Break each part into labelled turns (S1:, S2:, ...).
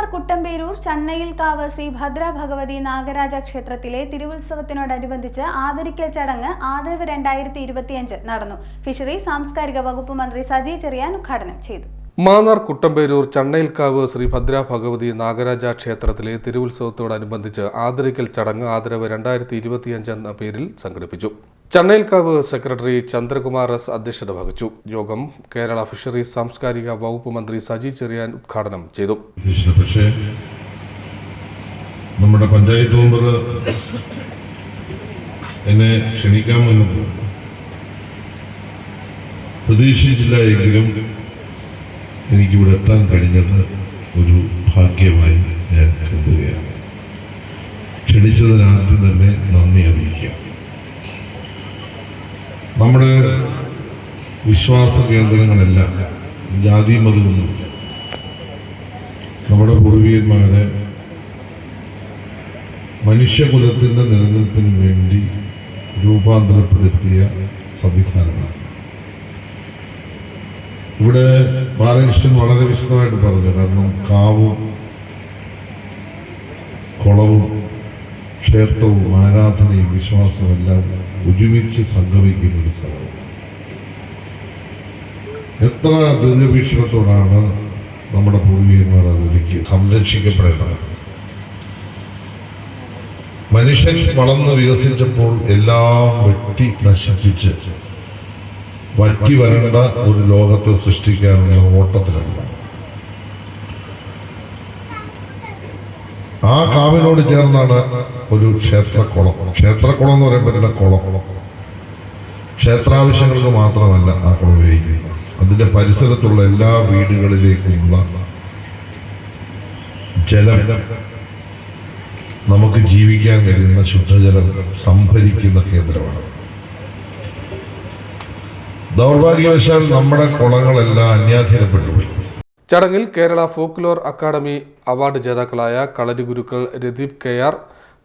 S1: മാന്നാർ കുട്ടമ്പേരൂർ ചണ്ണയിൽക്കാവ് ശ്രീ ഭദ്ര ഭഗവതി നാഗരാജ ക്ഷേത്രത്തിലെ തിരുവുത്സവത്തിനോടനുബന്ധിച്ച് ആദരിക്കൽ ചടങ്ങ് ആദരവ് 2025 നടന്നു. ഫിഷറീസ് സാംസ്കാരിക വകുപ്പ് മന്ത്രി സജി ചെറിയാൻ ഉദ്ഘാടനം ചെയ്തു.
S2: മാന്നാർ കുട്ടമ്പേരൂർ ചണ്ണയിൽക്കാവ് ശ്രീ ഭദ്ര ഭഗവതി നാഗരാജ ക്ഷേത്രത്തിലെ തിരുവുത്സവത്തോടനുബന്ധിച്ച് ആദരിക്കൽ ചടങ്ങ് ആദരവ് 2025 എന്ന പേരിൽ സംഘടിപ്പിച്ചു. ചണ്ണയിൽക്കാവ് സെക്രട്ടറി ചന്ദ്രകുമാർ എസ് അധ്യക്ഷത വഹിച്ചു. യോഗം കേരള ഫിഷറീസ് സാംസ്കാരിക വകുപ്പ് മന്ത്രി സജി ചെറിയാൻ ഉദ്ഘാടനം ചെയ്തു.
S3: പക്ഷേ നമ്മുടെ പഞ്ചായത്ത് മെമ്പർ എന്നെ ക്ഷണിക്കാമെന്ന് പ്രതീക്ഷിച്ചില്ല എങ്കിലും എനിക്കിവിടെ എത്താൻ കഴിഞ്ഞത് ഒരു ഭാഗ്യമായി ഞാൻ കരുതുകയാണ്. ക്ഷണിച്ചതിന് ആദ്യം തന്നെ നന്ദി അറിയിക്കാം. നമ്മുടെ വിശ്വാസ കേന്ദ്രങ്ങളെല്ലാം ജാതി മതമൊന്നുമില്ല. നമ്മുടെ പൂർവികന്മാരെ മനുഷ്യകുലത്തിൻ്റെ നിലനിൽപ്പിന് വേണ്ടി രൂപാന്തരപ്പെടുത്തിയ സംവിധാനമാണ്. ഇവിടെ ബാലകൃഷ്ണൻ വളരെ വിശദമായിട്ട് പറഞ്ഞു. കാരണം കാവും കുളവും ക്ഷേത്രവും ആരാധനയും വിശ്വാസവും എല്ലാം ഒരുമിച്ച് സംഗമിക്കുന്ന ഒരു സ്ഥലം. എത്ര ദീർഘവീക്ഷണത്തോടാണ് നമ്മുടെ പൂർവികന്മാർ അതൊരുക്കി സംരക്ഷിക്കപ്പെടേണ്ടത്. മനുഷ്യൻ വളർന്ന് വികസിച്ചപ്പോൾ എല്ലാം വെട്ടി നശിപ്പിച്ച് വറ്റി വരേണ്ട ഒരു ലോകത്തെ സൃഷ്ടിക്കാനുള്ള ഓട്ടത്തിലാണ്. ആ കാവിനോട് ചേർന്നാണ് ഒരു ക്ഷേത്രക്കുളം. ക്ഷേത്രക്കുളം എന്ന് പറയുമ്പോൾ കുളം ക്ഷേത്രാവശ്യങ്ങൾക്ക് മാത്രമല്ല ആ കുളം ഉപയോഗിക്കുന്നത്. അതിന്റെ പരിസരത്തുള്ള എല്ലാ വീടുകളിലേക്കുമുള്ള ജലം, നമുക്ക് ജീവിക്കാൻ കഴിയുന്ന ശുദ്ധജലം സംഭരിക്കുന്ന കേന്ദ്രമാണ്. ദൗർഭാഗ്യവശാൽ നമ്മുടെ കുളങ്ങളെല്ലാം അന്യാധീനപ്പെട്ടുപോയി.
S2: ചടങ്ങിൽ കേരള ഫോക്ലോർ അക്കാദമി അവാർഡ് ജേതാക്കളായ കളരി ഗുരുക്കൾ രദീപ് KR,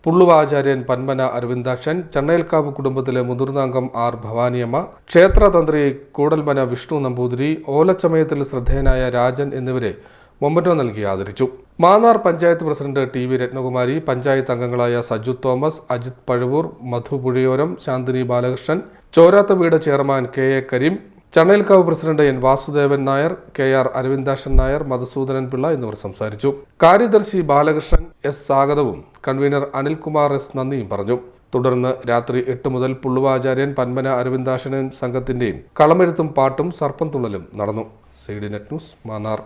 S2: പുള്ളുവാചാര്യൻ പന്മന അരവിന്ദാക്ഷൻ, ചണ്ണയിൽക്കാവ് കുടുംബത്തിലെ മുതിർന്ന അംഗം R ഭവാനിയമ്മ, ക്ഷേത്രതന്ത്രി കൂടൽമന വിഷ്ണു നമ്പൂതിരി, ഓലച്ചമയത്തിൽ ശ്രദ്ധേയനായ രാജൻ എന്നിവരെ മൊമന്റോ നൽകി ആദരിച്ചു. മാന്നാർ പഞ്ചായത്ത് പ്രസിഡന്റ് TV രത്നകുമാരി, പഞ്ചായത്ത് അംഗങ്ങളായ സജു തോമസ്, അജിത് പഴവൂർ, മധു പുഴയോരം, ശാന്തിനി ബാലകൃഷ്ണൻ, ചോരാത്ത വീട് chairman KA Kareem, Channayilkavu president N Vasudevan Nair, KR Aravindakshan Nair, Madhusoodanan Pillai എന്നിവർ സംസാരിച്ചു. കാര്യദർശി ബാലകൃഷ്ണൻ S സ്വാഗതവും കൺവീനർ അനിൽകുമാർ S നന്ദിയും പറഞ്ഞു. തുടർന്ന് രാത്രി 8 മുതൽ പുള്ളുവാചാര്യൻ പന്മന അരവിന്ദാക്ഷനും സംഘത്തിന്റെയും കളമെഴുത്തും പാട്ടും സർപ്പം തുള്ളലും നടന്നു. CDNet news, Mannar.